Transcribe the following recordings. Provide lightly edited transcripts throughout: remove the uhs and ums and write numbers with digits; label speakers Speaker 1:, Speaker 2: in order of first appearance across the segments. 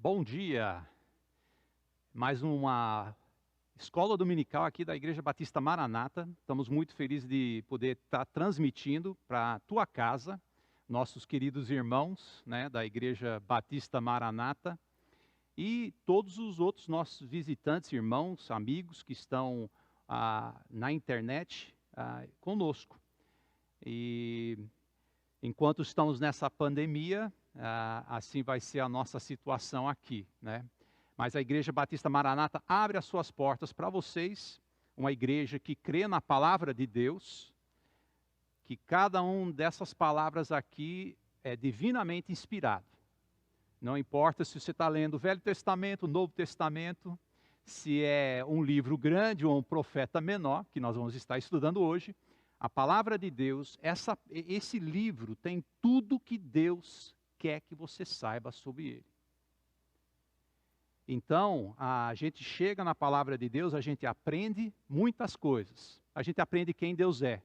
Speaker 1: Bom dia! Mais uma escola dominical aqui da Igreja Batista Maranata. Estamos muito felizes de poder estar transmitindo para a tua casa, nossos queridos irmãos, né, da Igreja Batista Maranata e todos os outros nossos visitantes, irmãos, amigos que estão na internet conosco. E enquanto estamos nessa pandemia, assim vai ser a nossa situação aqui, né? Mas a Igreja Batista Maranata abre as suas portas para vocês, uma igreja que crê na palavra de Deus, que cada uma dessas palavras aqui é divinamente inspirado. Não importa se você está lendo o Velho Testamento, o Novo Testamento, se é um livro grande ou um profeta menor, que nós vamos estar estudando hoje, a palavra de Deus, esse livro tem tudo que Deus quer que você saiba sobre ele. Então, a gente chega na palavra de Deus, a gente aprende muitas coisas. A gente aprende quem Deus é.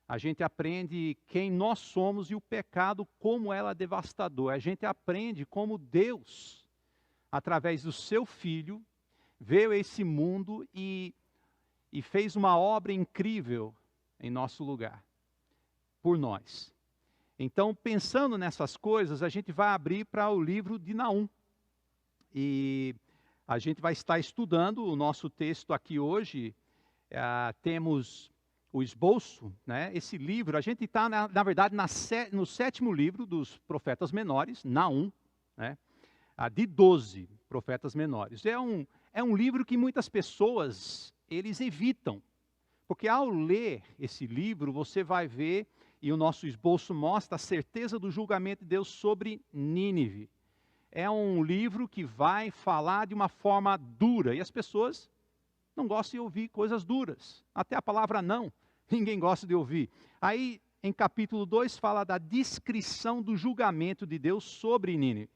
Speaker 1: A gente aprende quem nós somos e o pecado, como ela é devastador. A gente aprende como Deus, através do seu Filho, veio a esse mundo e fez uma obra incrível em nosso lugar, por nós. Então, pensando nessas coisas, a gente vai abrir para o livro de Naum. E a gente vai estar estudando o nosso texto aqui hoje. Temos o esboço, né? Esse livro, a gente está, na verdade, no sétimo livro dos profetas menores, Naum, né? De 12 profetas menores. É um livro que muitas pessoas, eles evitam. Porque ao ler esse livro, você vai ver, e o nosso esboço mostra a certeza do julgamento de Deus sobre Nínive. É um livro que vai falar de uma forma dura, e as pessoas não gostam de ouvir coisas duras. Até a palavra não, ninguém gosta de ouvir. Aí, em capítulo 2, fala da descrição do julgamento de Deus sobre Nínive.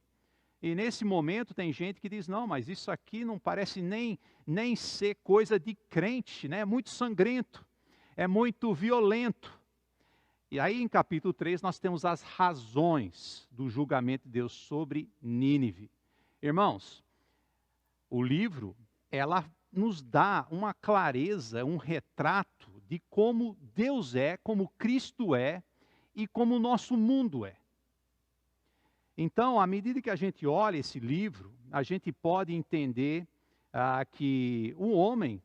Speaker 1: E nesse momento tem gente que diz, não, mas isso aqui não parece nem ser coisa de crente, né? É muito sangrento, é muito violento. E aí em capítulo 3 nós temos as razões do julgamento de Deus sobre Nínive. Irmãos, o livro, ela nos dá uma clareza, um retrato de como Deus é, como Cristo é e como o nosso mundo é. Então, à medida que a gente olha esse livro, a gente pode entender que o homem,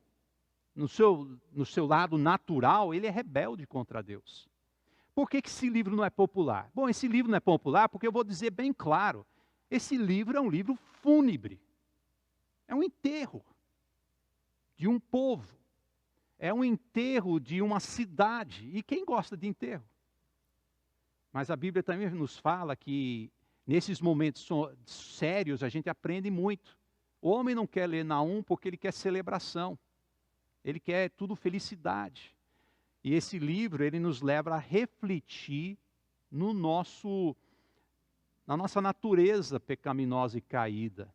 Speaker 1: no seu lado natural, ele é rebelde contra Deus. Por que esse livro não é popular? Bom, esse livro não é popular porque eu vou dizer bem claro, esse livro é um livro fúnebre. É um enterro de um povo. É um enterro de uma cidade. E quem gosta de enterro? Mas a Bíblia também nos fala que nesses momentos sérios a gente aprende muito. O homem não quer ler Naum porque ele quer celebração. Ele quer tudo felicidade. E esse livro, ele nos leva a refletir na nossa natureza pecaminosa e caída.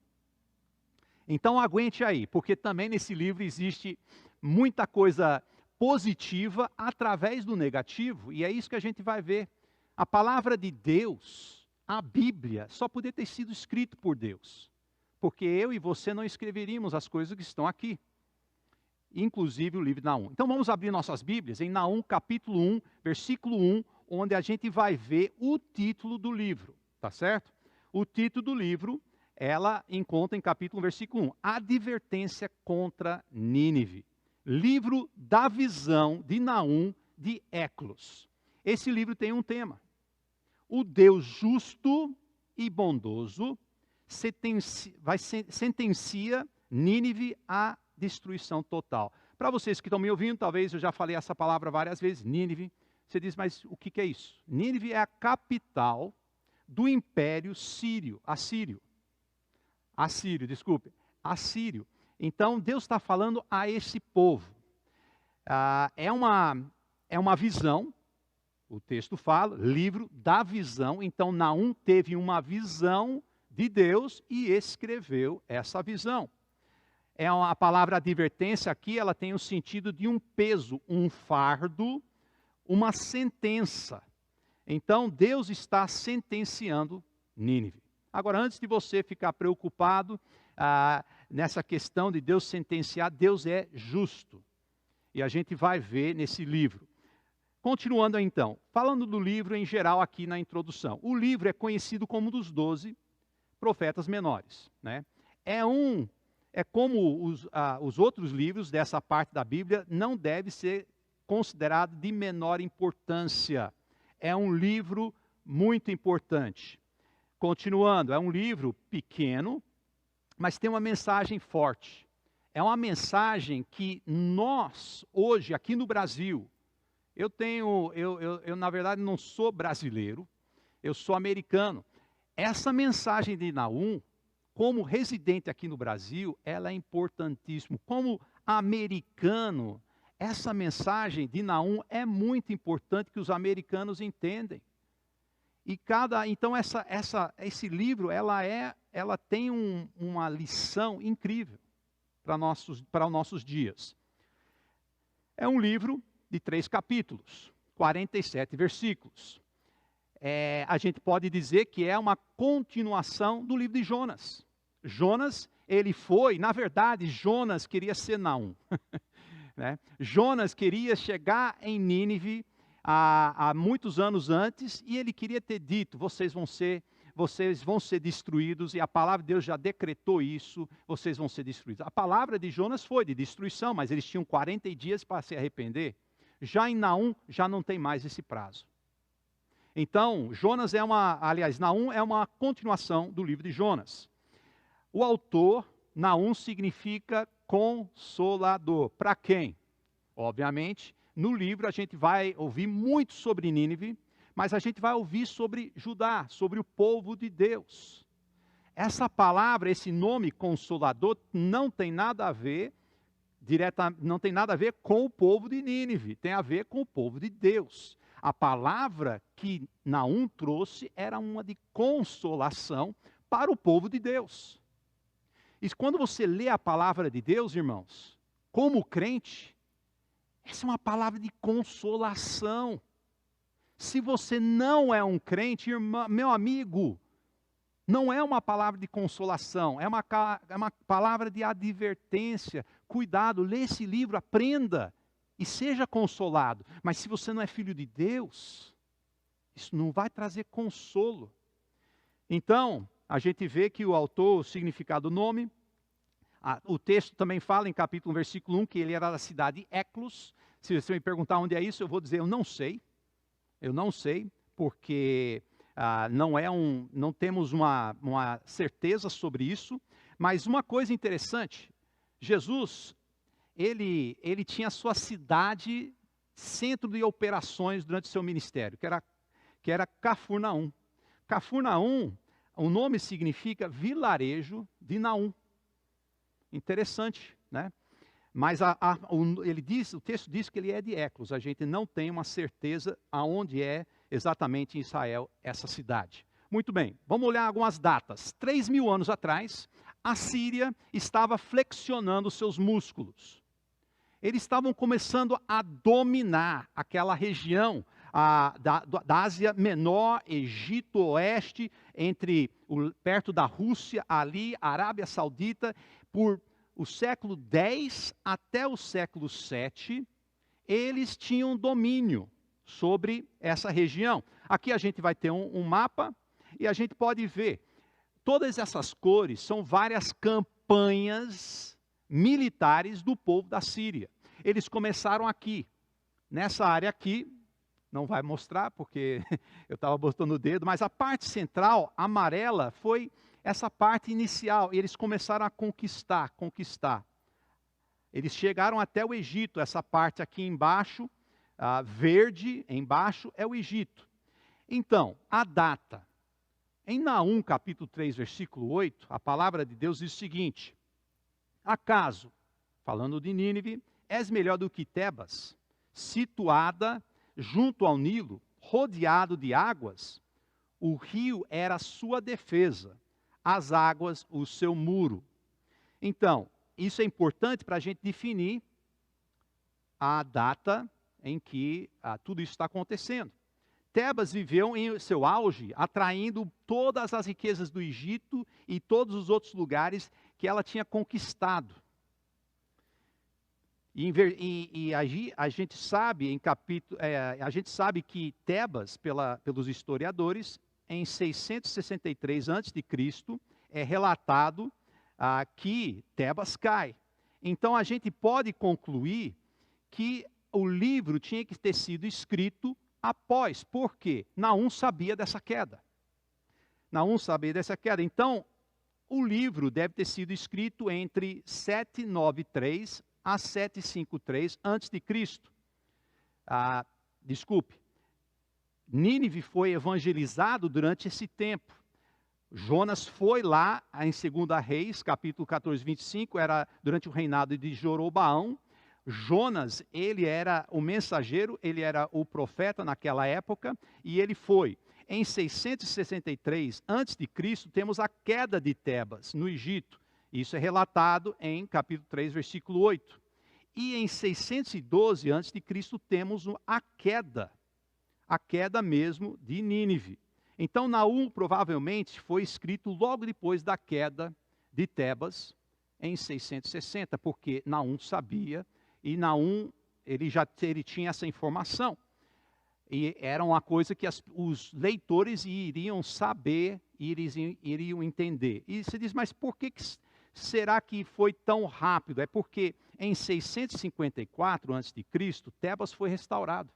Speaker 1: Então aguente aí, porque também nesse livro existe muita coisa positiva através do negativo, e é isso que a gente vai ver. A palavra de Deus, a Bíblia, só poderia ter sido escrito por Deus, porque eu e você não escreveríamos as coisas que estão aqui. Inclusive o livro de Naum. Então vamos abrir nossas Bíblias em Naum capítulo 1, versículo 1, onde a gente vai ver o título do livro, tá certo? O título do livro, ela encontra em capítulo 1, versículo 1, Advertência contra Nínive. Livro da visão de Naum de Éclos. Esse livro tem um tema. O Deus justo e bondoso sentencia Nínive a destruição total. Para vocês que estão me ouvindo, talvez eu já falei essa palavra várias vezes, Nínive. Você diz, mas o que é isso? Nínive é a capital do Império Sírio, Assírio. Então, Deus está falando a esse povo. É uma visão, o texto fala, livro da visão. Então, Naum teve uma visão de Deus e escreveu essa visão. A palavra advertência aqui, ela tem o sentido de um peso, um fardo, uma sentença. Então, Deus está sentenciando Nínive. Agora, antes de você ficar preocupado nessa questão de Deus sentenciar, Deus é justo. E a gente vai ver nesse livro. Continuando então, falando do livro em geral aqui na introdução. O livro é conhecido como um dos 12 profetas menores, né? É como os outros livros dessa parte da Bíblia, não deve ser considerado de menor importância. É um livro muito importante. Continuando, é um livro pequeno, mas tem uma mensagem forte. É uma mensagem que nós, hoje, aqui no Brasil, eu na verdade não sou brasileiro, eu sou americano. Essa mensagem de Naum, como residente aqui no Brasil, ela é importantíssima. Como americano, essa mensagem de Naum é muito importante que os americanos entendem. Então esse livro, ela tem uma lição incrível para os nossos dias. É um livro de 3 capítulos, 47 versículos. A gente pode dizer que é uma continuação do livro de Jonas. Jonas, na verdade, Jonas queria ser Naum. Né? Jonas queria chegar em Nínive há muitos anos antes, e ele queria ter dito, vocês vão ser destruídos, e a palavra de Deus já decretou isso, vocês vão ser destruídos. A palavra de Jonas foi de destruição, mas eles tinham 40 dias para se arrepender. Já em Naum, já não tem mais esse prazo. Então, Naum é uma continuação do livro de Jonas. O autor, Naum, significa consolador. Para quem? Obviamente, no livro a gente vai ouvir muito sobre Nínive, mas a gente vai ouvir sobre Judá, sobre o povo de Deus. Essa palavra, esse nome consolador, não tem nada a ver não tem nada a ver com o povo de Nínive, tem a ver com o povo de Deus. A palavra que Naum trouxe era uma de consolação para o povo de Deus. E quando você lê a palavra de Deus, irmãos, como crente, essa é uma palavra de consolação. Se você não é um crente, meu amigo, não é uma palavra de consolação, é uma palavra de advertência. Cuidado, lê esse livro, aprenda e seja consolado. Mas se você não é filho de Deus, isso não vai trazer consolo. Então, a gente vê que o autor, o significado do nome, o texto também fala em capítulo 1, versículo 1, que ele era da cidade de Eclos. Se você me perguntar onde é isso, eu vou dizer, eu não sei. Eu não sei, porque não temos uma certeza sobre isso. Mas uma coisa interessante, Jesus, ele tinha a sua cidade, centro de operações durante o seu ministério, que era Cafarnaum. Cafarnaum, o nome significa vilarejo de Naum. Interessante, né? Mas o texto diz que ele é de Eclos. A gente não tem uma certeza aonde é exatamente em Israel essa cidade. Muito bem, vamos olhar algumas datas. 3.000 anos atrás, a Síria estava flexionando seus músculos. Eles estavam começando a dominar aquela região da Ásia Menor, Egito Oeste, perto da Rússia, ali, Arábia Saudita, por o século X até o século VII, eles tinham domínio sobre essa região. Aqui a gente vai ter um mapa e a gente pode ver. Todas essas cores são várias campanhas militares do povo da Síria. Eles começaram aqui, nessa área aqui, não vai mostrar porque eu estava botando o dedo, mas a parte central, amarela, foi essa parte inicial, e eles começaram a conquistar. Eles chegaram até o Egito, essa parte aqui embaixo, verde embaixo, é o Egito. Então, a data. Em Naum, capítulo 3, versículo 8, a palavra de Deus diz o seguinte: acaso, falando de Nínive, és melhor do que Tebas, situada junto ao Nilo, rodeado de águas? O rio era a sua defesa, as águas o seu muro. Então, isso é importante para a gente definir a data em que tudo isso está acontecendo. Tebas viveu em seu auge, atraindo todas as riquezas do Egito e todos os outros lugares que ela tinha conquistado. A gente sabe a gente sabe que Tebas, pelos historiadores, em 663 a.C., é relatado que Tebas cai. Então a gente pode concluir que o livro tinha que ter sido escrito após. Por quê? Naum sabia dessa queda. Naum sabia dessa queda. Então, o livro deve ter sido escrito entre 793 a 753 a.C. Desculpe. Nínive foi evangelizado durante esse tempo. Jonas foi lá em 2 Reis, capítulo 14, 25, era durante o reinado de Jeroboão. Jonas, ele era o mensageiro, ele era o profeta naquela época, e ele foi. Em 663 a.C., temos a queda de Tebas, no Egito. Isso é relatado em capítulo 3, versículo 8. E em 612 a.C., temos a queda mesmo de Nínive. Então, Naum provavelmente foi escrito logo depois da queda de Tebas, em 660, porque Naum sabia, e Naum ele tinha essa informação. E era uma coisa que os leitores iriam saber, iriam entender. E você diz, mas por que será que foi tão rápido? É porque em 654 a.C., Tebas foi restaurado.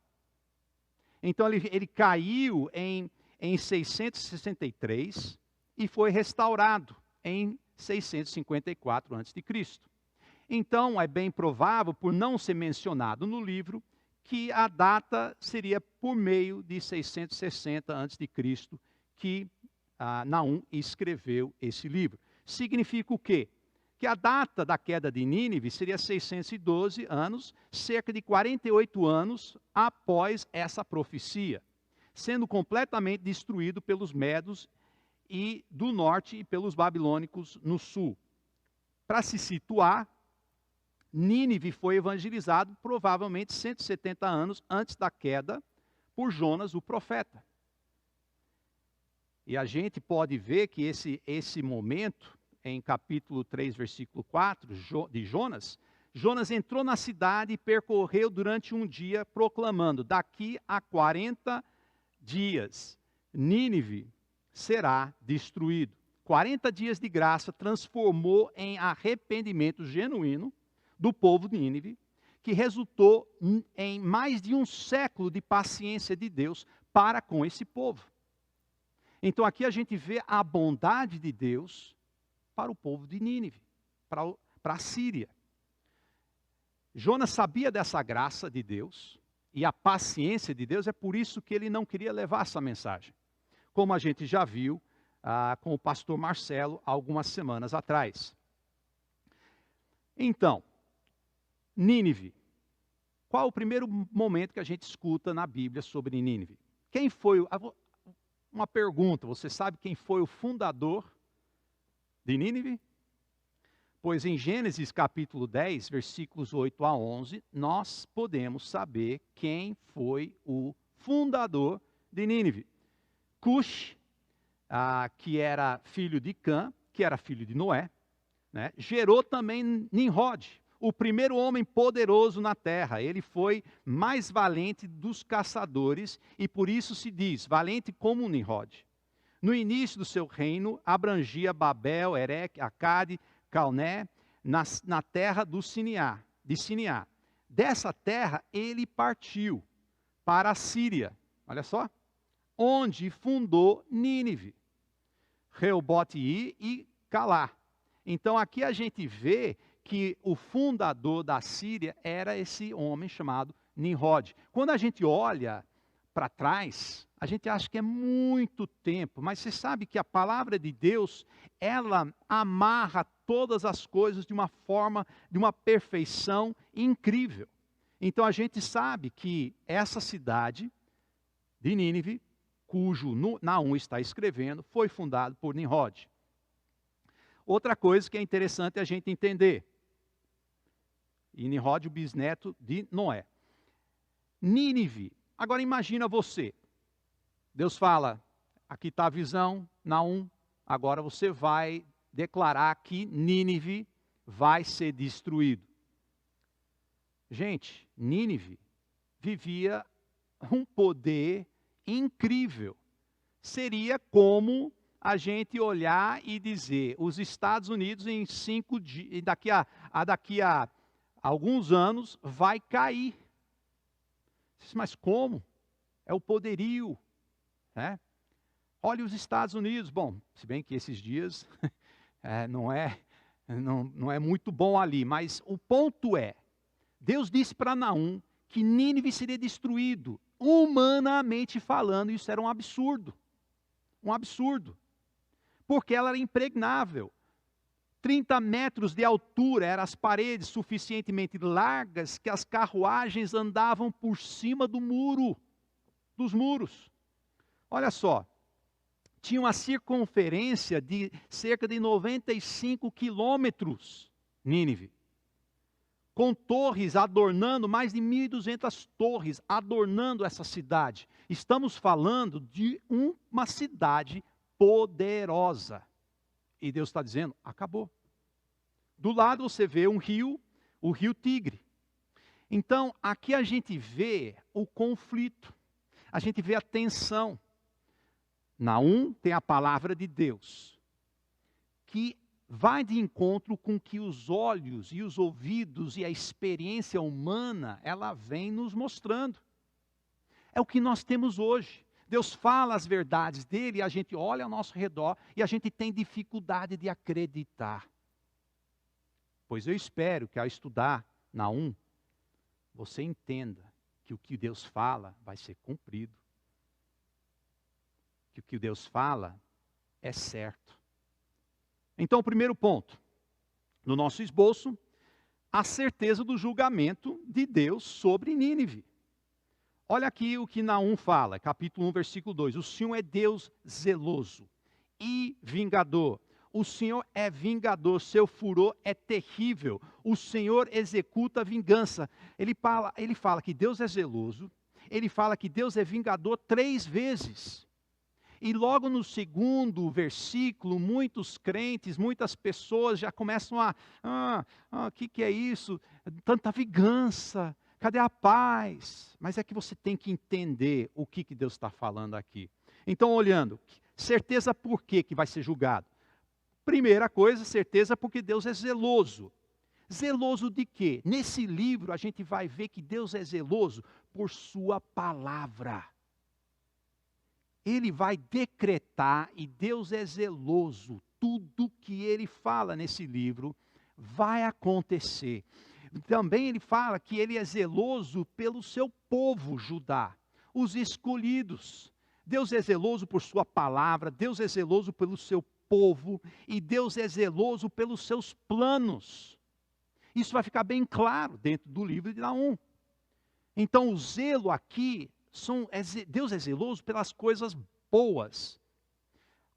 Speaker 1: Então ele caiu em 663 e foi restaurado em 654 a.C. Então é bem provável, por não ser mencionado no livro, que a data seria por meio de 660 a.C. que Naum escreveu esse livro. Significa o quê? Que a data da queda de Nínive seria 612 anos, cerca de 48 anos após essa profecia, sendo completamente destruído pelos medos e do norte e pelos babilônicos no sul. Para se situar, Nínive foi evangelizado provavelmente 170 anos antes da queda por Jonas, o profeta. E a gente pode ver que esse momento, em capítulo 3, versículo 4 de Jonas, Jonas entrou na cidade e percorreu durante um dia proclamando, daqui a 40 dias, Nínive será destruído. 40 dias de graça transformou em arrependimento genuíno do povo de Nínive, que resultou em mais de um século de paciência de Deus para com esse povo. Então aqui a gente vê a bondade de Deus para o povo de Nínive, para a Síria. Jonas sabia dessa graça de Deus e a paciência de Deus, é por isso que ele não queria levar essa mensagem. Como a gente já viu com o pastor Marcelo algumas semanas atrás. Então, Nínive. Qual o primeiro momento que a gente escuta na Bíblia sobre Nínive? Quem foi, uma pergunta, você sabe quem foi o fundador de Nínive? Pois em Gênesis capítulo 10, versículos 8 a 11, nós podemos saber quem foi o fundador de Nínive. Cush, que era filho de Cã, que era filho de Noé, né, gerou também Nimrod, o primeiro homem poderoso na terra. Ele foi mais valente dos caçadores e por isso se diz, valente como Nimrod. No início do seu reino, abrangia Babel, Ereque, Acade, Calné, na terra de Siniá. Dessa terra ele partiu para a Síria, olha só, onde fundou Nínive, Reobote-ir e Calá. Então aqui a gente vê que o fundador da Síria era esse homem chamado Nimrod. Quando a gente olha para trás, a gente acha que é muito tempo, mas você sabe que a palavra de Deus, ela amarra todas as coisas de uma forma, de uma perfeição incrível. Então a gente sabe que essa cidade de Nínive, cujo Naum está escrevendo, foi fundado por Nimrod. Outra coisa que é interessante a gente entender, e Nimrod, o bisneto de Noé. Nínive, agora imagina você, Deus fala, aqui está a visão, Naum, agora você vai declarar que Nínive vai ser destruído. Gente, Nínive vivia um poder incrível. Seria como a gente olhar e dizer, os Estados Unidos em 5 dias, daqui a alguns anos vai cair. Mas como? É o poderio, né? Olha os Estados Unidos, bom, se bem que esses dias não é muito bom ali, mas o ponto é, Deus disse para Naum que Nínive seria destruído, humanamente falando, isso era um absurdo, porque ela era impregnável. 30 metros de altura eram as paredes suficientemente largas que as carruagens andavam por cima dos muros. Olha só, tinha uma circunferência de cerca de 95 quilômetros, Nínive, com torres adornando, mais de 1.200 torres adornando essa cidade. Estamos falando de uma cidade poderosa. E Deus está dizendo, acabou. Do lado você vê um rio, o rio Tigre. Então, aqui a gente vê o conflito, a gente vê a tensão. Naum tem a palavra de Deus, que vai de encontro com que os olhos e os ouvidos e a experiência humana, ela vem nos mostrando. É o que nós temos hoje. Deus fala as verdades dele e a gente olha ao nosso redor e a gente tem dificuldade de acreditar. Pois eu espero que ao estudar Naum, você entenda que o que Deus fala vai ser cumprido. Que o que Deus fala é certo. Então, o primeiro ponto, no nosso esboço, a certeza do julgamento de Deus sobre Nínive. Olha aqui o que Naum fala, capítulo 1, versículo 2. O Senhor é Deus zeloso e vingador. O Senhor é vingador, seu furor é terrível. O Senhor executa a vingança. Ele fala que Deus é zeloso, ele fala que Deus é vingador 3 vezes. E logo no segundo versículo, muitos crentes, muitas pessoas já começam o que é isso? Tanta vingança, cadê a paz? Mas é que você tem que entender o que Deus está falando aqui. Então, olhando, certeza por que vai ser julgado? Primeira coisa, certeza porque Deus é zeloso. Zeloso de quê? Nesse livro a gente vai ver que Deus é zeloso por sua palavra. Ele vai decretar e Deus é zeloso. Tudo que ele fala nesse livro vai acontecer. Também ele fala que ele é zeloso pelo seu povo Judá, os escolhidos. Deus é zeloso por sua palavra, Deus é zeloso pelo seu povo e Deus é zeloso pelos seus planos. Isso vai ficar bem claro dentro do livro de Naum. Então o zelo aqui, Deus é zeloso pelas coisas boas,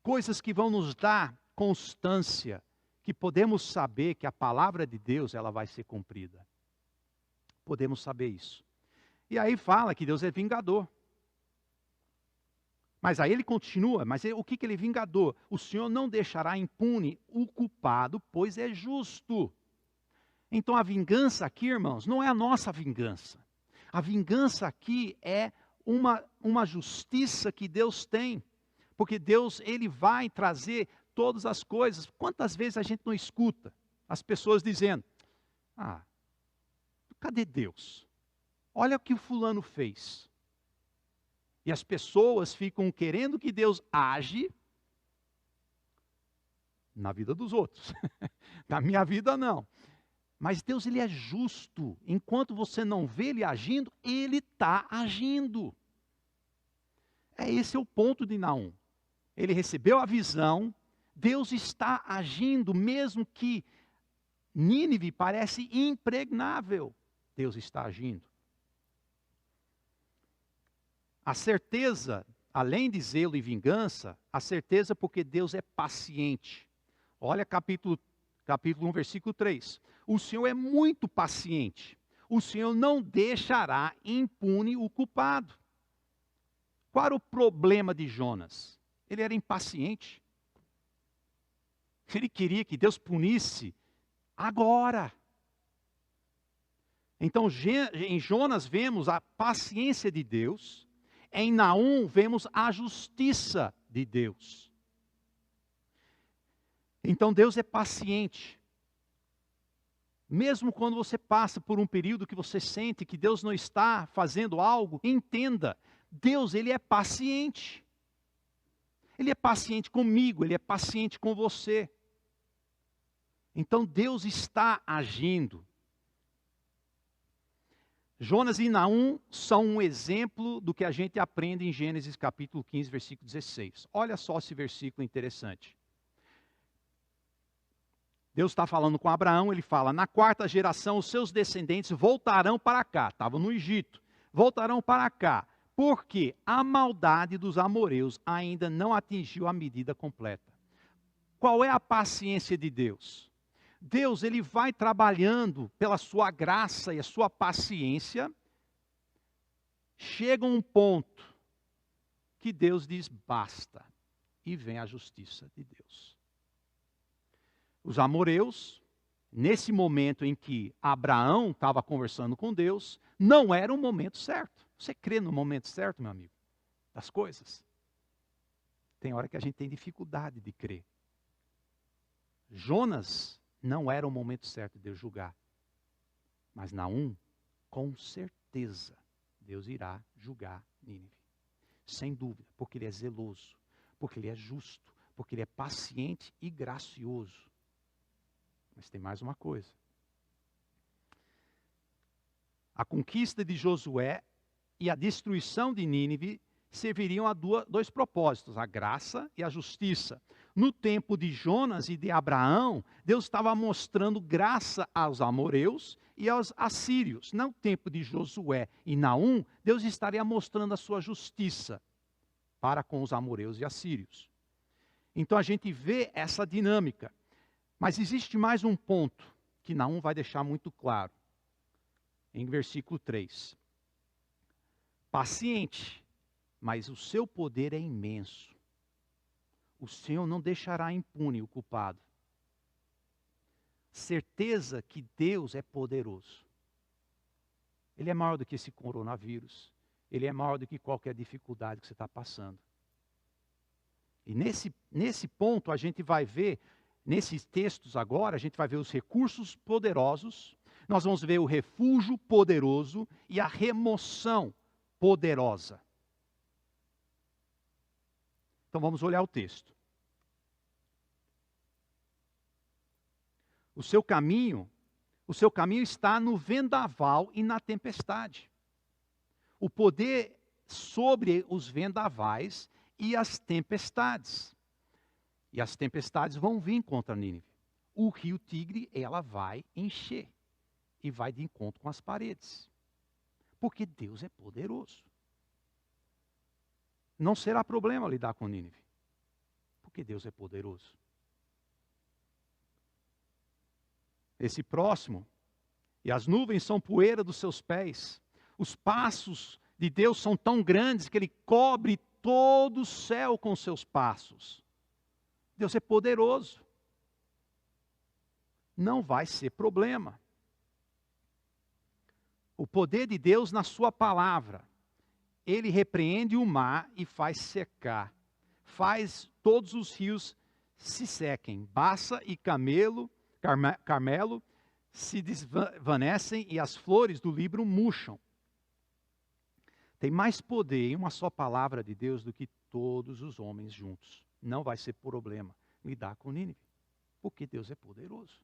Speaker 1: coisas que vão nos dar constância, que podemos saber que a palavra de Deus ela vai ser cumprida. Podemos saber isso. E aí fala que Deus é vingador. Mas aí ele continua, o que ele é vingador? O Senhor não deixará impune o culpado, pois é justo. Então a vingança aqui, irmãos, não é a nossa vingança. A vingança aqui é uma justiça que Deus tem. Porque Deus, ele vai trazer todas as coisas. Quantas vezes a gente não escuta as pessoas dizendo, cadê Deus? Olha o que o fulano fez. E as pessoas ficam querendo que Deus age na vida dos outros. Na minha vida não. Mas Deus ele é justo. Enquanto você não vê ele agindo, ele está agindo. Esse é o ponto de Naum. Ele recebeu a visão, Deus está agindo, mesmo que Nínive parece impregnável. Deus está agindo. A certeza, além de zelo e vingança, a certeza porque Deus é paciente. Olha capítulo 1, versículo 3. O Senhor é muito paciente. O Senhor não deixará impune o culpado. Qual era o problema de Jonas? Ele era impaciente. Ele queria que Deus punisse agora. Então, em Jonas vemos a paciência de Deus, em Naum vemos a justiça de Deus. Então, Deus é paciente. Mesmo quando você passa por um período que você sente que Deus não está fazendo algo, entenda, Deus, Ele é paciente. Ele é paciente comigo, Ele é paciente com você. Então, Deus está agindo. Jonas e Naum são um exemplo do que a gente aprende em Gênesis capítulo 15, versículo 16. Olha só esse versículo interessante. Deus está falando com Abraão, ele fala, na quarta geração os seus descendentes voltarão para cá. Estavam no Egito. Voltarão para cá, porque a maldade dos amoreus ainda não atingiu a medida completa. Qual é a paciência de Deus? Deus, ele vai trabalhando pela sua graça e a sua paciência. Chega um ponto que Deus diz basta. E vem a justiça de Deus. Os amoreus, nesse momento em que Abraão estava conversando com Deus, não era o momento certo. Você crê no momento certo, meu amigo? Das coisas? Tem hora que a gente tem dificuldade de crer. Jonas não era o momento certo de Deus julgar. Mas Naum, com certeza, Deus irá julgar Nínive. Sem dúvida, porque Ele é zeloso, porque Ele é justo, porque Ele é paciente e gracioso. Mas tem mais uma coisa. A conquista de Josué e a destruição de Nínive serviriam a dois propósitos, a graça e a justiça. No tempo de Jonas e de Abraão, Deus estava mostrando graça aos amoreus e aos assírios. No tempo de Josué e Naum, Deus estaria mostrando a sua justiça para com os amoreus e assírios. Então a gente vê essa dinâmica. Mas existe mais um ponto que Naum vai deixar muito claro. Em versículo 3. Paciente, mas o seu poder é imenso. O Senhor não deixará impune o culpado. Certeza que Deus é poderoso. Ele é maior do que esse coronavírus. Ele é maior do que qualquer dificuldade que você está passando. E nesse ponto a gente vai ver, nesses textos agora, a gente vai ver os recursos poderosos, nós vamos ver o refúgio poderoso e a remoção poderosa. Então vamos olhar o texto. O seu caminho está no vendaval e na tempestade. O poder sobre os vendavais e as tempestades. E as tempestades vão vir contra Nínive. O rio Tigre, ela vai encher. E vai de encontro com as paredes. Porque Deus é poderoso. Não será problema lidar com Nínive. Porque Deus é poderoso. Esse próximo, e as nuvens são poeira dos seus pés. Os passos de Deus são tão grandes que Ele cobre todo o céu com seus passos. Deus é poderoso. Não vai ser problema. O poder de Deus na sua palavra. Ele repreende o mar e faz secar. Faz todos os rios se sequem. Baça e Carmelo se desvanecem e as flores do Líbano murcham. Tem mais poder em uma só palavra de Deus do que todos os homens juntos. Não vai ser problema lidar com Nínive, porque Deus é poderoso.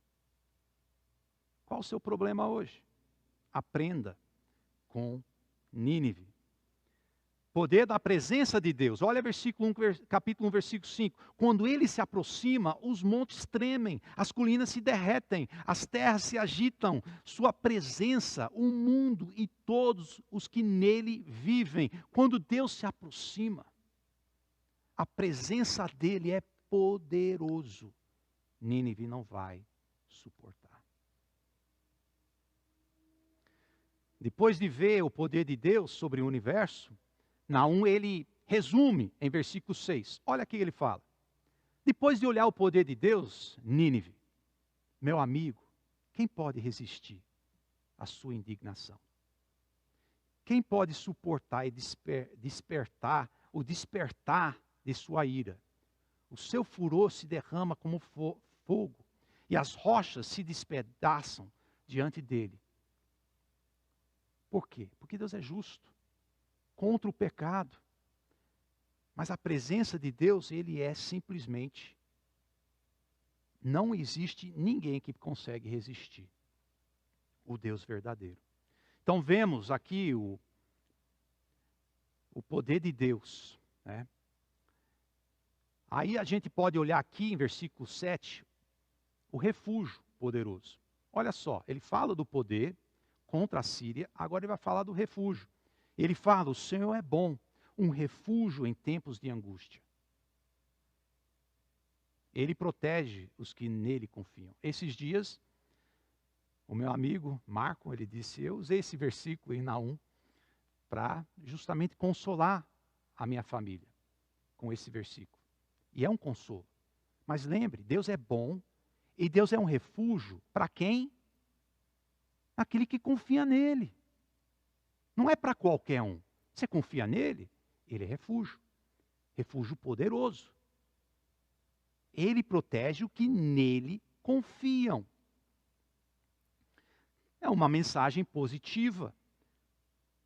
Speaker 1: Qual o seu problema hoje? Aprenda com Nínive. Poder da presença de Deus. Olha versículo 1, capítulo 1, versículo 5. Quando ele se aproxima, os montes tremem, as colinas se derretem, as terras se agitam. Sua presença, o mundo e todos os que nele vivem. Quando Deus se aproxima, a presença dele é poderoso. Nínive não vai suportar. Depois de ver o poder de Deus sobre o universo, Naum, ele resume em versículo 6. Olha o que ele fala. Depois de olhar o poder de Deus, Nínive, meu amigo, quem pode resistir à sua indignação? Quem pode suportar e despertar de sua ira? O seu furor se derrama como fogo, e as rochas se despedaçam diante dele. Por quê? Porque Deus é justo, contra o pecado. Mas a presença de Deus, Ele é simplesmente, não existe ninguém que consegue resistir o Deus verdadeiro. Então vemos aqui o poder de Deus, né? Aí a gente pode olhar aqui em versículo 7, o refúgio poderoso. Olha só, ele fala do poder contra a Síria, agora ele vai falar do refúgio. Ele fala, o Senhor é bom, um refúgio em tempos de angústia. Ele protege os que nele confiam. Esses dias, o meu amigo Marco, ele disse, eu usei esse versículo em Naum para justamente consolar a minha família com esse versículo. E é um consolo. Mas lembre, Deus é bom e Deus é um refúgio para quem? Aquele que confia nele. Não é para qualquer um. Você confia nele? Ele é refúgio. Refúgio poderoso. Ele protege o que nele confiam. É uma mensagem positiva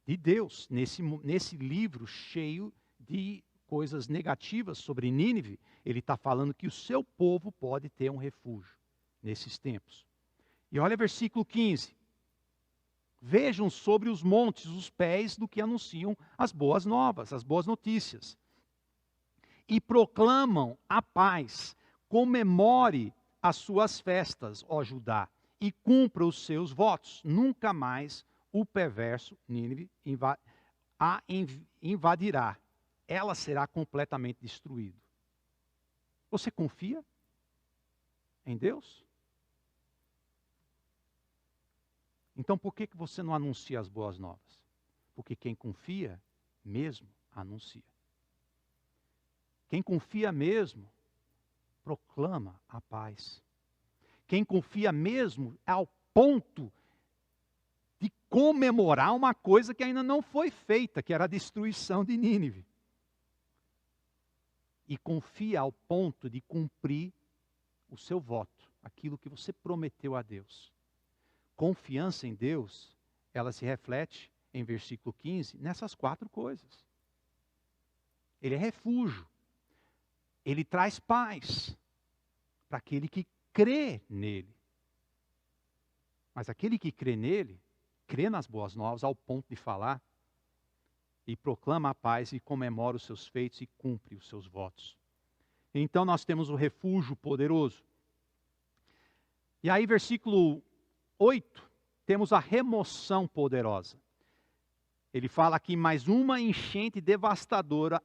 Speaker 1: de Deus nesse livro cheio de coisas negativas sobre Nínive. Ele está falando que o seu povo pode ter um refúgio nesses tempos. E olha versículo 15. Vejam sobre os montes os pés do que anunciam as boas novas, as boas notícias. E proclamam a paz. Comemore as suas festas, ó Judá, e cumpra os seus votos. Nunca mais o perverso Nínive a invadirá. Ela será completamente destruída. Você confia em Deus? Então por que você não anuncia as boas novas? Porque quem confia mesmo anuncia. Quem confia mesmo proclama a paz. Quem confia mesmo ao ponto de comemorar uma coisa que ainda não foi feita, que era a destruição de Nínive. E confia ao ponto de cumprir o seu voto, aquilo que você prometeu a Deus. Confiança em Deus, ela se reflete, em versículo 15, nessas 4 coisas. Ele é refúgio. Ele traz paz para aquele que crê nele. Mas aquele que crê nele, crê nas boas novas ao ponto de falar e proclama a paz e comemora os seus feitos e cumpre os seus votos. Então nós temos o refúgio poderoso. E aí versículo 8, temos a remoção poderosa. Ele fala aqui, mais uma enchente devastadora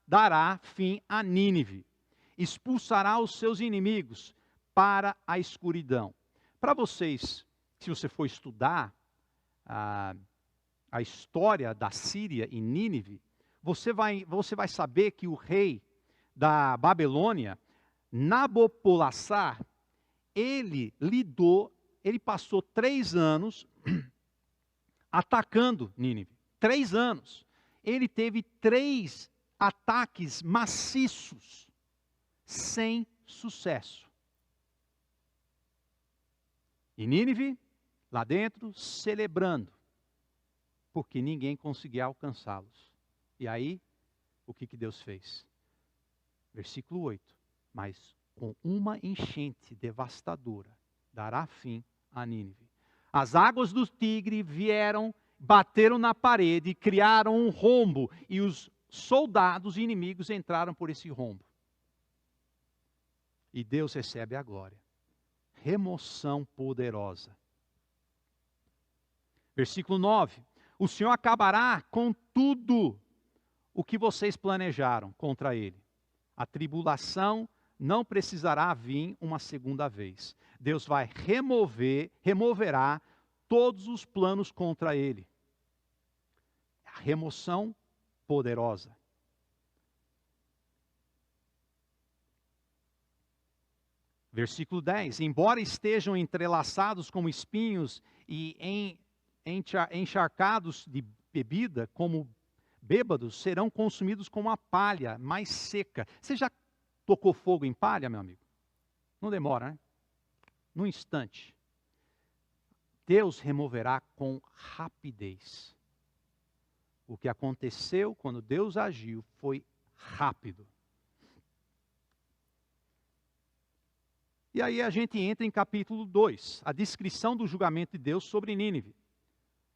Speaker 1: dará fim a Nínive. Expulsará os seus inimigos para a escuridão. Para vocês, se você for estudar a história da Síria e Nínive, você vai saber que o rei da Babilônia, Nabopolassar, ele passou 3 anos atacando Nínive. 3 anos. Ele teve 3 ataques maciços, sem sucesso. E Nínive, lá dentro, celebrando, porque ninguém conseguia alcançá-los. E aí, o que Deus fez? Versículo 8. Mas com uma enchente devastadora, dará fim a Nínive. As águas do Tigre vieram, bateram na parede, criaram um rombo, e os soldados inimigos entraram por esse rombo. E Deus recebe a glória. Remoção poderosa. Versículo 9. O Senhor acabará com tudo o que vocês planejaram contra ele. A tribulação não precisará vir uma segunda vez. Deus vai removerá todos os planos contra ele. A remoção poderosa. Versículo 10: embora estejam entrelaçados como espinhos e encharcados de bebida, como bêbados, serão consumidos como a palha mais seca. Você já tocou fogo em palha, meu amigo? Não demora, né? Num instante. Deus removerá com rapidez. O que aconteceu quando Deus agiu foi rápido. E aí a gente entra em capítulo 2, a descrição do julgamento de Deus sobre Nínive.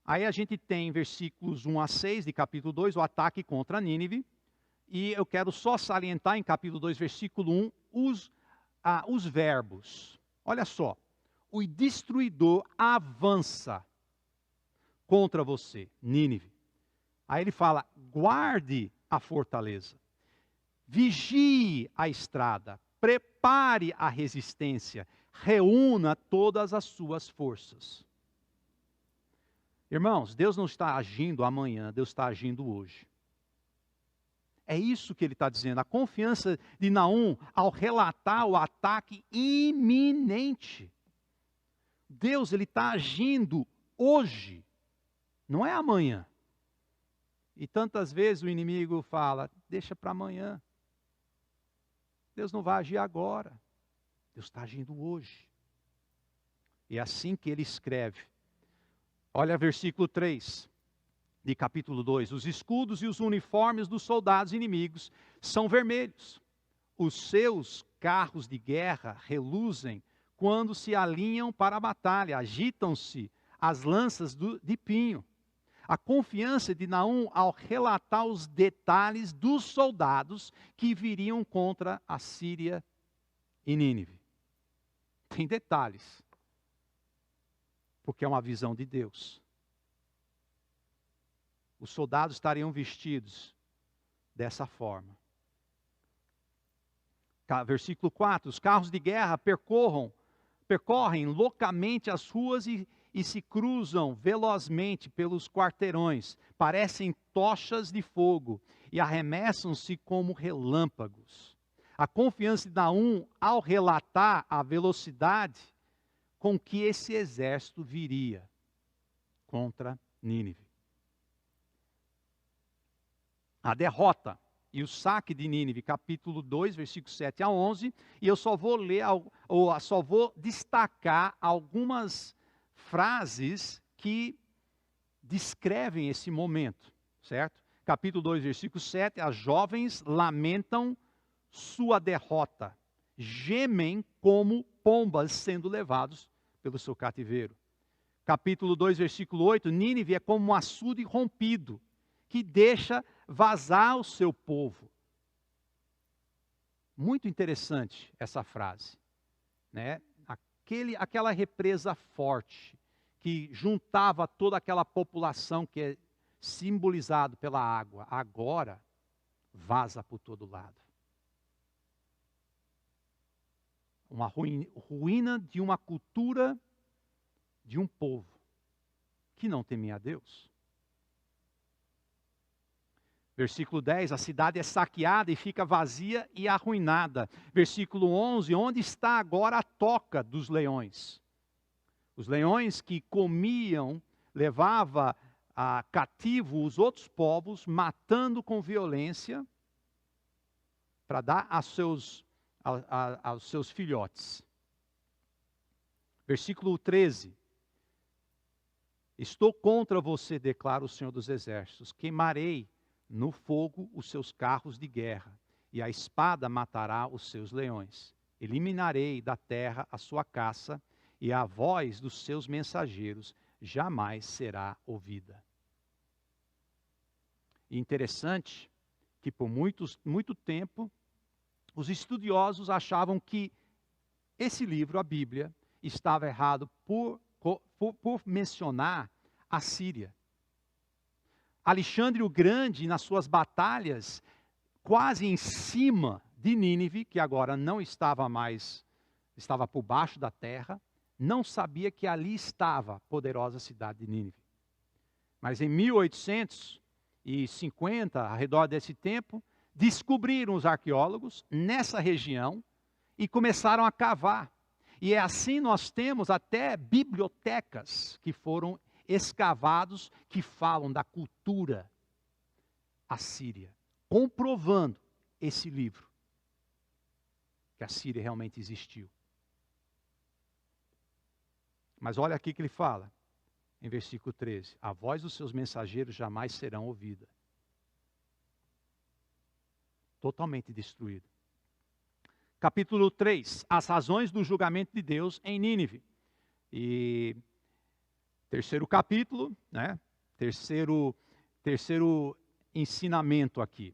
Speaker 1: Aí a gente tem versículos 1 a 6 de capítulo 2, o ataque contra Nínive. E eu quero só salientar em capítulo 2, versículo 1, os verbos. Olha só, o destruidor avança contra você, Nínive. Aí ele fala, guarde a fortaleza, vigie a estrada, prepare a resistência, reúna todas as suas forças. Irmãos, Deus não está agindo amanhã, Deus está agindo hoje. É isso que ele está dizendo. A confiança de Naum ao relatar o ataque iminente. Deus, ele está agindo hoje, não é amanhã. E tantas vezes o inimigo fala, deixa para amanhã. Deus não vai agir agora. Deus está agindo hoje. E é assim que ele escreve. Olha versículo 3 de capítulo 2. Os escudos e os uniformes dos soldados inimigos são vermelhos. Os seus carros de guerra reluzem quando se alinham para a batalha. Agitam-se as lanças de pinho. A confiança de Naum ao relatar os detalhes dos soldados que viriam contra a Síria e Nínive. Tem detalhes. Porque é uma visão de Deus. Os soldados estariam vestidos dessa forma. Versículo 4, os carros de guerra percorrem loucamente as ruas e se cruzam velozmente pelos quarteirões, parecem tochas de fogo e arremessam-se como relâmpagos. A confiança de Naum ao relatar a velocidade com que esse exército viria contra Nínive. A derrota e o saque de Nínive, capítulo 2, versículos 7 a 11, e eu só vou ler, ou só vou destacar algumas frases que descrevem esse momento, certo? Capítulo 2, versículo 7, as jovens lamentam sua derrota, gemem como pombas sendo levados pelo seu cativeiro. Capítulo 2, versículo 8, Nínive é como um açude rompido, que deixa vazar o seu povo. Muito interessante essa frase, né? Aquela represa forte, que juntava toda aquela população que é simbolizado pela água, agora vaza por todo lado. Uma ruína de uma cultura, de um povo que não temia a Deus. Versículo 10, a cidade é saqueada e fica vazia e arruinada. Versículo 11, onde está agora a toca dos leões? Os leões que comiam, levava a cativo os outros povos, matando com violência, para dar aos seus filhotes. Versículo 13, estou contra você, declara o Senhor dos Exércitos, queimarei no fogo os seus carros de guerra, e a espada matará os seus leões. Eliminarei da terra a sua caça, e a voz dos seus mensageiros jamais será ouvida. E interessante que por muito tempo, os estudiosos achavam que esse livro, a Bíblia, estava errado por mencionar a Síria. Alexandre o Grande, nas suas batalhas, quase em cima de Nínive, que agora não estava mais, estava por baixo da terra, não sabia que ali estava a poderosa cidade de Nínive. Mas em 1850, ao redor desse tempo, descobriram os arqueólogos, nessa região, e começaram a cavar. E é assim nós temos até bibliotecas que foram escavados que falam da cultura assíria, comprovando esse livro, que a Síria realmente existiu. Mas olha aqui que ele fala, em versículo 13: a voz dos seus mensageiros jamais serão ouvida. Totalmente destruído. Capítulo 3, as razões do julgamento de Deus em Nínive. E terceiro capítulo, né? Terceiro ensinamento aqui.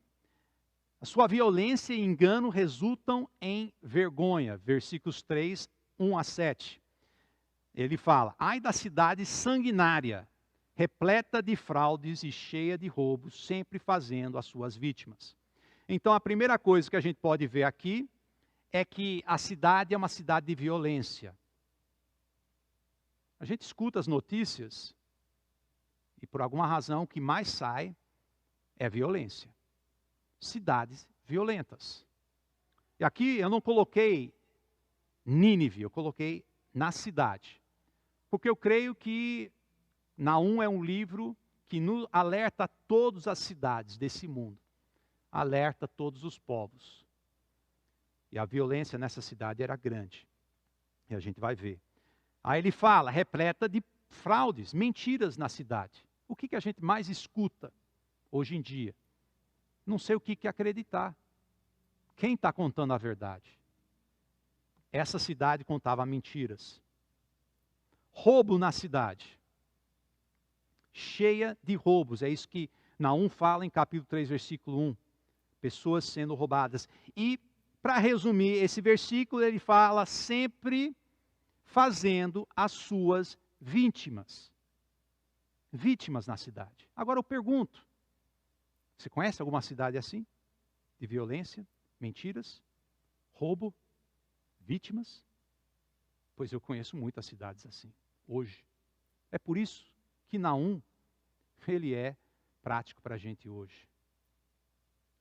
Speaker 1: A sua violência e engano resultam em vergonha. Versículos 3, 1 a 7. Ele fala: ai da cidade sanguinária, repleta de fraudes e cheia de roubos, sempre fazendo as suas vítimas. Então a primeira coisa que a gente pode ver aqui é que a cidade é uma cidade de violência. A gente escuta as notícias e por alguma razão o que mais sai é violência. Cidades violentas. E aqui eu não coloquei Nínive, eu coloquei na cidade. Porque eu creio que Naum é um livro que nos alerta todas as cidades desse mundo. Alerta todos os povos. E a violência nessa cidade era grande. E a gente vai ver. Aí ele fala, repleta de fraudes, mentiras na cidade. O que a gente mais escuta hoje em dia? Não sei o que acreditar. Quem está contando a verdade? Essa cidade contava mentiras. Roubo na cidade. Cheia de roubos. É isso que Naum fala em capítulo 3, versículo 1. Pessoas sendo roubadas. E, para resumir esse versículo, ele fala sempre fazendo as suas vítimas. Vítimas na cidade. Agora eu pergunto, você conhece alguma cidade assim? De violência, mentiras, roubo, vítimas? Pois eu conheço muitas cidades assim, hoje. É por isso que Naum, ele é prático para a gente hoje.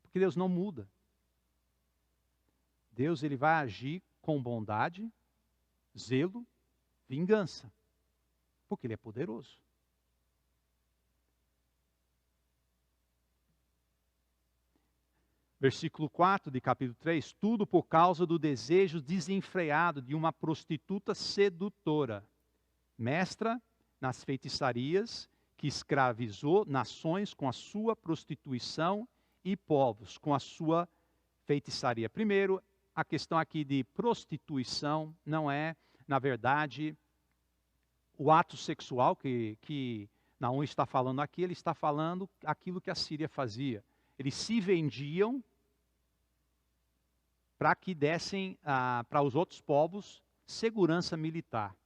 Speaker 1: Porque Deus não muda. Deus, ele vai agir com bondade, zelo, vingança. Porque ele é poderoso. Versículo 4 de capítulo 3, tudo por causa do desejo desenfreado de uma prostituta sedutora, mestra nas feitiçarias, que escravizou nações com a sua prostituição e povos com a sua feitiçaria. Primeiro, a questão aqui de prostituição não é, na verdade, o ato sexual que Naum está falando aqui, ele está falando aquilo que a Síria fazia. Eles se vendiam para que dessem para os outros povos segurança militar.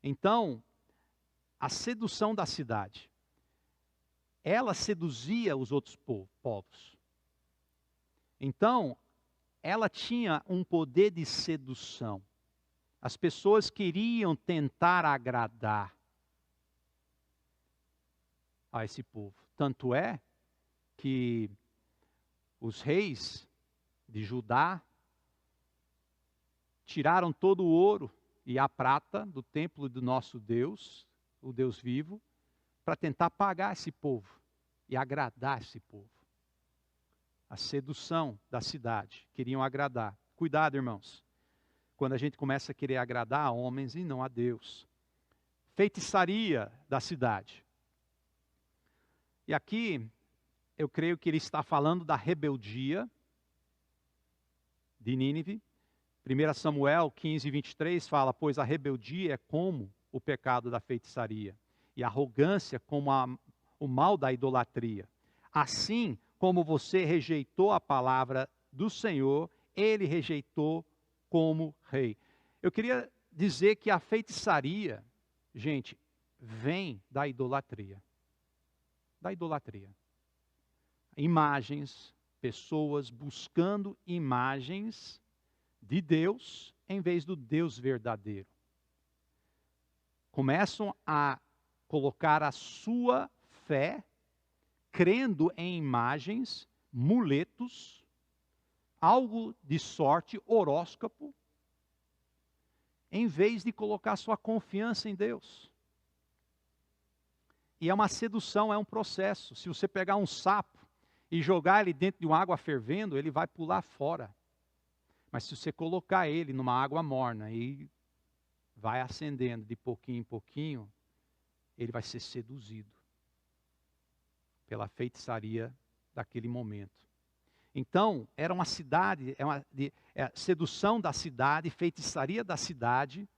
Speaker 1: Então, a sedução da cidade, ela seduzia os outros povos. Então, ela tinha um poder de sedução. As pessoas queriam tentar agradar a esse povo. Tanto é que os reis de Judá tiraram todo o ouro e a prata do templo do nosso Deus, o Deus vivo, para tentar pagar esse povo e agradar esse povo. A sedução da cidade, queriam agradar. Cuidado, irmãos, quando a gente começa a querer agradar a homens e não a Deus. Feitiçaria da cidade. E aqui, eu creio que ele está falando da rebeldia de Nínive. 1 Samuel 15, 23 fala, pois a rebeldia é como o pecado da feitiçaria, e a arrogância como o mal da idolatria. Assim como você rejeitou a palavra do Senhor, ele rejeitou como rei. Eu queria dizer que a feitiçaria, gente, vem da idolatria. Da idolatria. Imagens, pessoas buscando imagens de Deus em vez do Deus verdadeiro. Começam a colocar a sua fé crendo em imagens, muletos, algo de sorte, horóscopo, em vez de colocar sua confiança em Deus. E é uma sedução, é um processo. Se você pegar um sapo e jogar ele dentro de uma água fervendo, ele vai pular fora. Mas se você colocar ele numa água morna e vai acendendo de pouquinho em pouquinho, ele vai ser seduzido pela feitiçaria daquele momento. Então, era uma cidade, sedução da cidade, feitiçaria da cidade.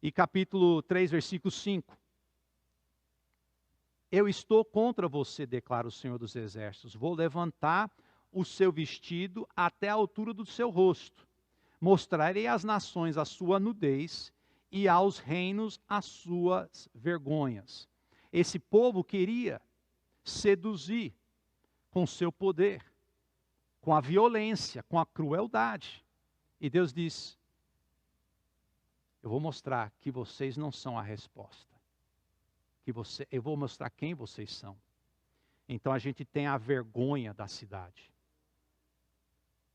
Speaker 1: E capítulo 3, versículo 5. Eu estou contra você, declara o Senhor dos Exércitos. Vou levantar o seu vestido até a altura do seu rosto. Mostrarei às nações a sua nudez e aos reinos as suas vergonhas. Esse povo queria seduzir com seu poder, com a violência, com a crueldade. E Deus diz: eu vou mostrar que vocês não são a resposta. Eu vou mostrar quem vocês são. Então a gente tem a vergonha da cidade.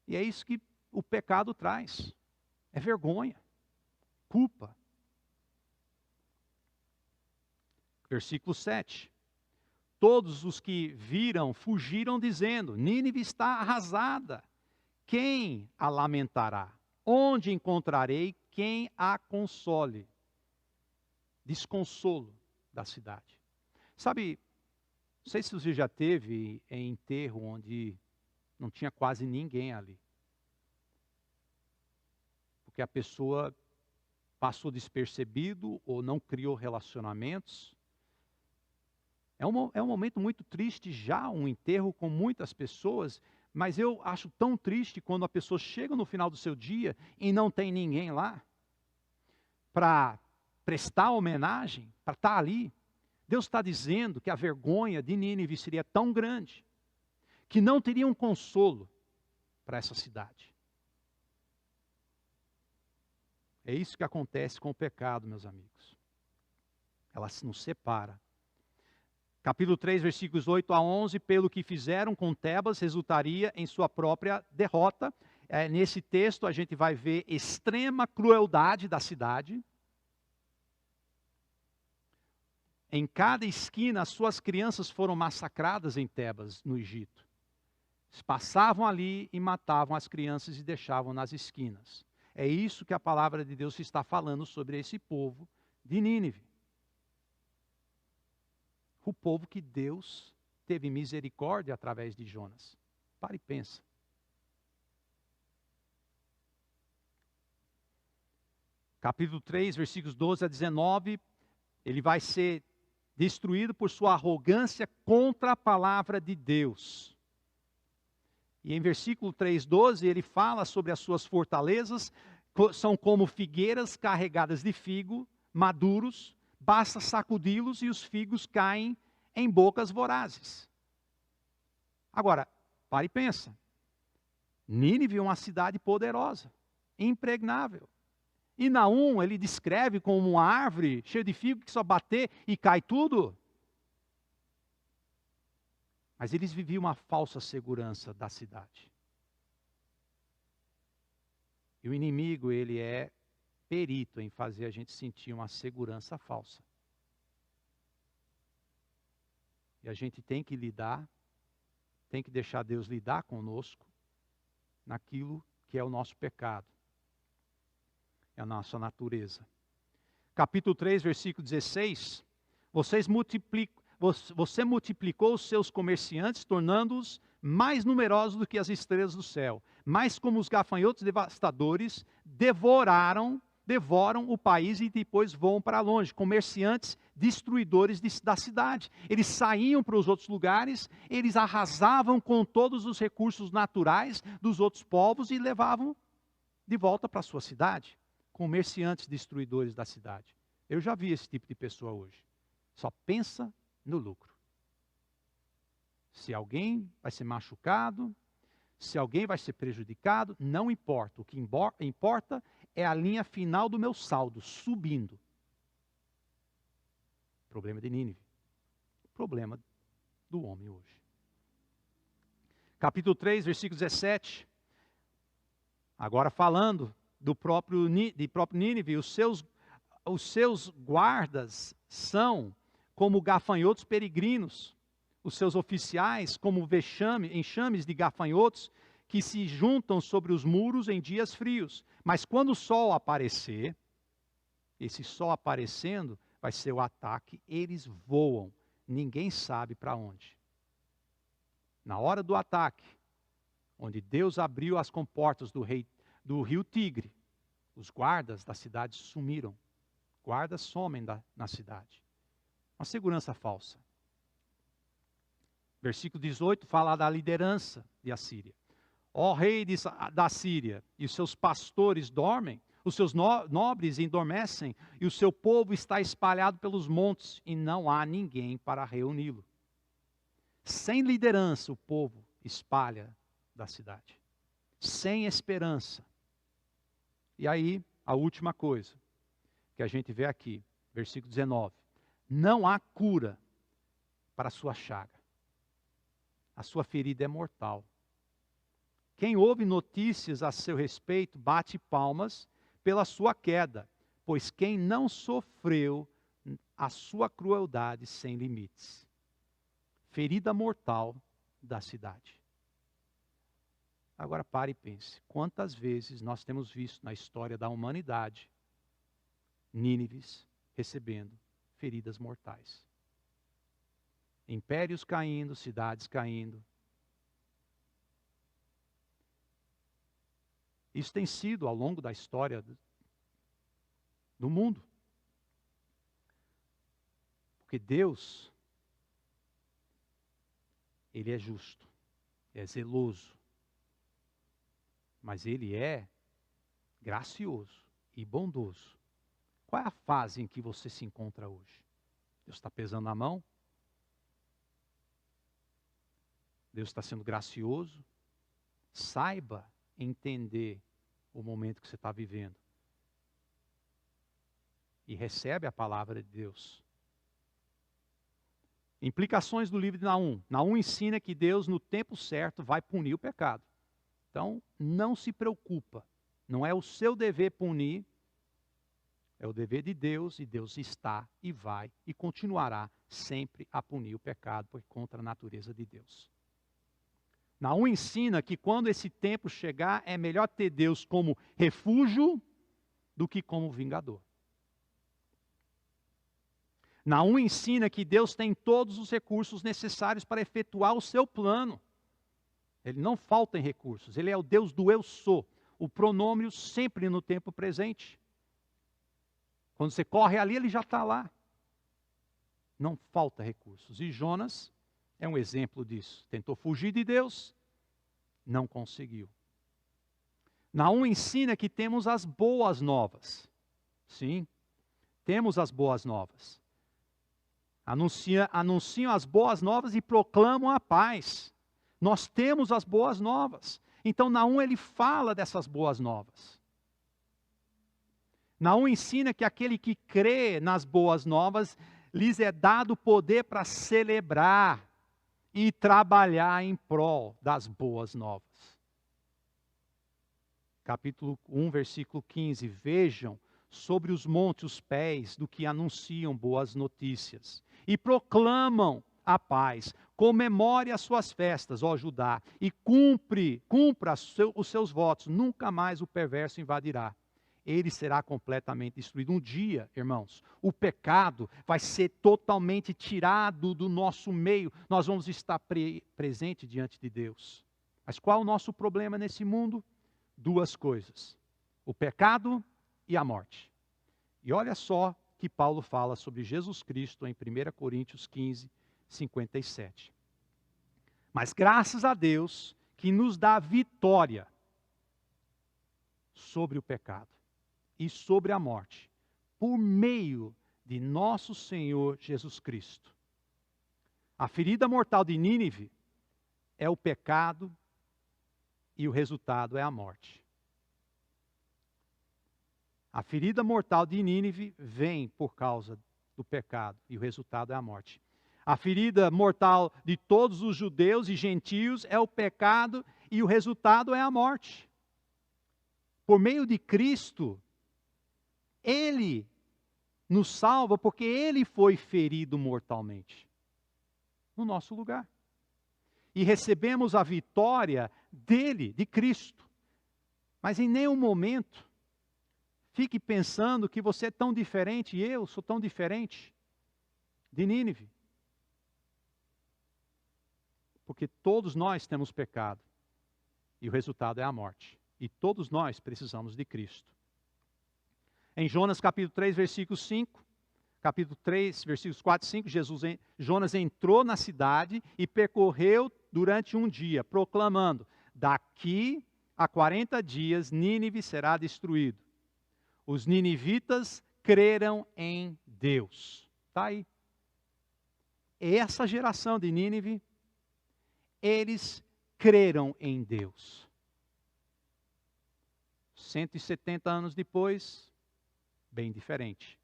Speaker 1: E é isso que o pecado traz. É vergonha, culpa. Versículo 7. Todos os que viram fugiram dizendo: Nínive está arrasada. Quem a lamentará? Onde encontrarei quem a console? Desconsolo da cidade. Sabe, não sei se você já teve em enterro onde não tinha quase ninguém ali. Porque a pessoa passou despercebido ou não criou relacionamentos. É um momento muito triste já, um enterro com muitas pessoas, mas eu acho tão triste quando a pessoa chega no final do seu dia e não tem ninguém lá para prestar homenagem, para estar ali. Deus está dizendo que a vergonha de Nínive seria tão grande, que não teria um consolo para essa cidade. É isso que acontece com o pecado, meus amigos. Ela nos separa. Capítulo 3, versículos 8 a 11, pelo que fizeram com Tebas, resultaria em sua própria derrota. Nesse texto a gente vai ver extrema crueldade da cidade. Em cada esquina, as suas crianças foram massacradas em Tebas, no Egito. Eles passavam ali e matavam as crianças e deixavam nas esquinas. É isso que a palavra de Deus está falando sobre esse povo de Nínive. O povo que Deus teve misericórdia através de Jonas. Para e pensa. Capítulo 3, versículos 12 a 19, ele vai ser destruído por sua arrogância contra a palavra de Deus. E em versículo 3:12 ele fala sobre as suas fortalezas, são como figueiras carregadas de figo maduros, basta sacudi-los e os figos caem em bocas vorazes. Agora, pare e pensa. Nínive é uma cidade poderosa, impregnável. E Naum, ele descreve como uma árvore cheia de figo que só bater e cai tudo. Mas eles viviam uma falsa segurança da cidade. E o inimigo, ele é perito em fazer a gente sentir uma segurança falsa. E a gente tem que lidar, tem que deixar Deus lidar conosco naquilo que é o nosso pecado. É a nossa natureza. Capítulo 3, versículo 16. Você multiplicou os seus comerciantes, tornando-os mais numerosos do que as estrelas do céu. Mas como os gafanhotos devastadores devoram o país e depois voam para longe. Comerciantes destruidores da cidade. Eles saíam para os outros lugares, eles arrasavam com todos os recursos naturais dos outros povos e levavam de volta para a sua cidade. Comerciantes destruidores da cidade. Eu já vi esse tipo de pessoa hoje. Só pensa no lucro. Se alguém vai ser machucado, se alguém vai ser prejudicado, não importa. O que importa é a linha final do meu saldo, subindo. Problema de Nínive. Problema do homem hoje. Capítulo 3, versículo 17. Agora falando de próprio Nínive, os seus guardas são como gafanhotos peregrinos, os seus oficiais como enxames de gafanhotos que se juntam sobre os muros em dias frios. Mas quando o sol aparecer, esse sol aparecendo vai ser o ataque, eles voam, ninguém sabe para onde. Na hora do ataque, onde Deus abriu as comportas do rio Tigre, os guardas da cidade sumiram. Guardas somem na cidade. Uma segurança falsa. Versículo 18 fala da liderança de Assíria. Ó rei da Síria, e os seus pastores dormem, os seus nobres endormecem, e o seu povo está espalhado pelos montes, e não há ninguém para reuni-lo. Sem liderança, o povo espalha da cidade. Sem esperança. E aí, a última coisa que a gente vê aqui, versículo 19. Não há cura para a sua chaga. A sua ferida é mortal. Quem ouve notícias a seu respeito bate palmas pela sua queda, pois quem não sofreu a sua crueldade sem limites. Ferida mortal da cidade. Agora pare e pense, quantas vezes nós temos visto na história da humanidade Nínives recebendo feridas mortais. Impérios caindo, cidades caindo. Isso tem sido ao longo da história do mundo. Porque Deus, Ele é justo, é zeloso, mas Ele é gracioso e bondoso. Qual é a fase em que você se encontra hoje? Deus está pesando a mão? Deus está sendo gracioso? Saiba entender o momento que você está vivendo. E recebe a palavra de Deus. Implicações do livro de Naum. Naum ensina que Deus, no tempo certo, vai punir o pecado. Então, não se preocupa. Não é o seu dever punir. É o dever de Deus, e Deus está e vai e continuará sempre a punir o pecado, porque é contra a natureza de Deus. Naum ensina que quando esse tempo chegar, é melhor ter Deus como refúgio do que como vingador. Naum ensina que Deus tem todos os recursos necessários para efetuar o seu plano. Ele não falta em recursos, Ele é o Deus do eu sou, o pronômio sempre no tempo presente. Quando você corre ali, Ele já está lá. Não falta recursos. E Jonas é um exemplo disso. Tentou fugir de Deus, não conseguiu. Naum ensina que temos as boas novas. Sim, temos as boas novas. Anunciam as boas novas e proclamam a paz. Nós temos as boas novas. Então Naum ele fala dessas boas novas. Naum ensina que aquele que crê nas boas novas, lhes é dado poder para celebrar e trabalhar em prol das boas novas. Capítulo 1, versículo 15. Vejam sobre os montes os pés do que anunciam boas notícias e proclamam a paz. Comemore as suas festas, ó Judá, e cumpra os seus votos. Nunca mais o perverso invadirá. Ele será completamente destruído. Um dia, irmãos, o pecado vai ser totalmente tirado do nosso meio. Nós vamos estar presentes diante de Deus. Mas qual é o nosso problema nesse mundo? Duas coisas: o pecado e a morte. E olha só que Paulo fala sobre Jesus Cristo em 1 Coríntios 15, 57. Mas graças a Deus que nos dá vitória sobre o pecado e sobre a morte, por meio de nosso Senhor Jesus Cristo. A ferida mortal de Nínive é o pecado e o resultado é a morte. A ferida mortal de Nínive vem por causa do pecado e o resultado é a morte. A ferida mortal de todos os judeus e gentios é o pecado e o resultado é a morte. Por meio de Cristo, Ele nos salva porque Ele foi ferido mortalmente no nosso lugar. E recebemos a vitória dele, de Cristo. Mas em nenhum momento fique pensando que você é tão diferente e eu sou tão diferente de Nínive. Porque todos nós temos pecado e o resultado é a morte. E todos nós precisamos de Cristo. Em Jonas capítulo 3, versículo 5, capítulo 3, versículos 4 e 5, Jonas entrou na cidade e percorreu durante um dia, proclamando: daqui a 40 dias Nínive será destruído. Os ninivitas creram em Deus. Está aí. Essa geração de Nínive, eles creram em Deus. 170 anos depois, bem diferente.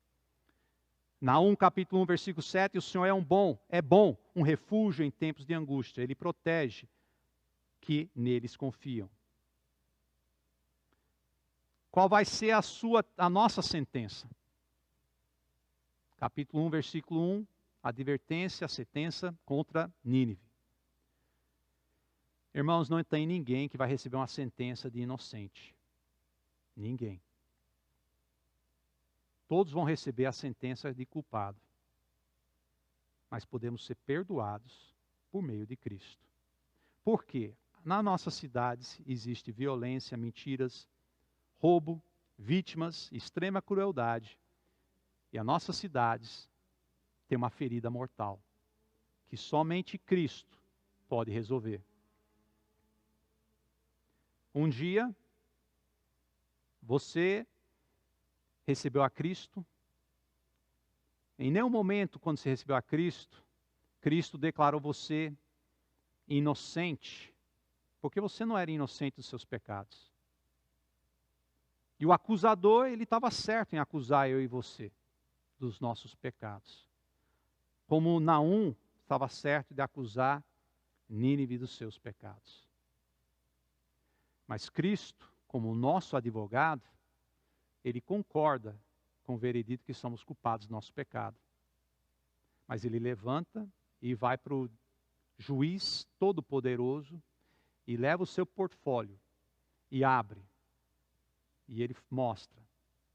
Speaker 1: Naum capítulo 1, versículo 7, o Senhor é bom, um refúgio em tempos de angústia. Ele protege que neles confiam. Qual vai ser a nossa sentença? Capítulo 1, versículo 1, a advertência, a sentença contra Nínive. Irmãos, não tem ninguém que vai receber uma sentença de inocente. Ninguém. Todos vão receber a sentença de culpado. Mas podemos ser perdoados por meio de Cristo. Por quê? Nas nossas cidades existe violência, mentiras, roubo, vítimas, extrema crueldade. E as nossas cidades têm uma ferida mortal, que somente Cristo pode resolver. Um dia, você recebeu a Cristo. Em nenhum momento, quando você recebeu a Cristo, Cristo declarou você inocente, porque você não era inocente dos seus pecados. E o acusador, ele estava certo em acusar eu e você dos nossos pecados. Como Naum estava certo de acusar Nínive dos seus pecados. Mas Cristo, como o nosso advogado, ele concorda com o veredito que somos culpados do nosso pecado. Mas ele levanta e vai para o juiz todo-poderoso e leva o seu portfólio e abre. E ele mostra,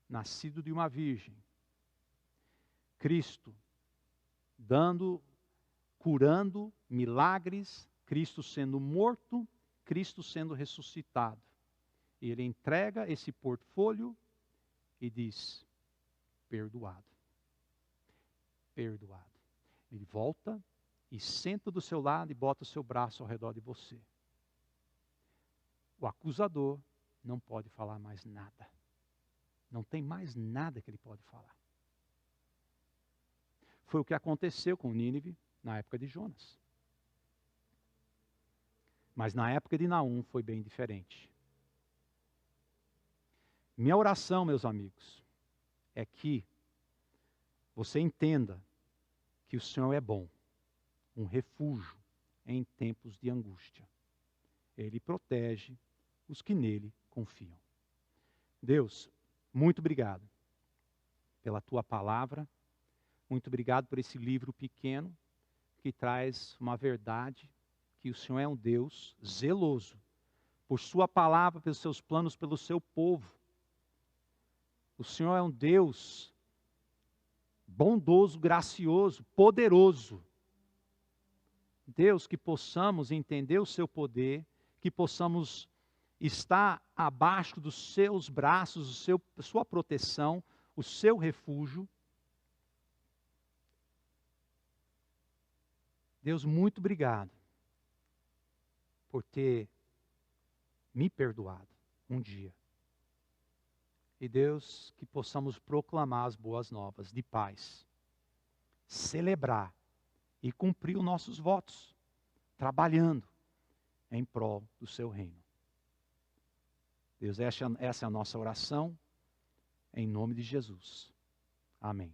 Speaker 1: nascido de uma virgem, Cristo curando milagres, Cristo sendo morto, Cristo sendo ressuscitado. E ele entrega esse portfólio e diz: perdoado. Perdoado. Ele volta e senta do seu lado e bota o seu braço ao redor de você. O acusador não pode falar mais nada. Não tem mais nada que ele pode falar. Foi o que aconteceu com Nínive na época de Jonas. Mas na época de Naum foi bem diferente. Minha oração, meus amigos, é que você entenda que o Senhor é bom, um refúgio em tempos de angústia. Ele protege os que nele confiam. Deus, muito obrigado pela tua palavra, muito obrigado por esse livro pequeno que traz uma verdade, que o Senhor é um Deus zeloso por sua palavra, pelos seus planos, pelo seu povo. O Senhor é um Deus bondoso, gracioso, poderoso. Deus, que possamos entender o seu poder, que possamos estar abaixo dos seus braços, sua proteção, o seu refúgio. Deus, muito obrigado por ter me perdoado um dia. E Deus, que possamos proclamar as boas novas de paz, celebrar e cumprir os nossos votos, trabalhando em prol do seu reino. Deus, essa é a nossa oração, em nome de Jesus. Amém.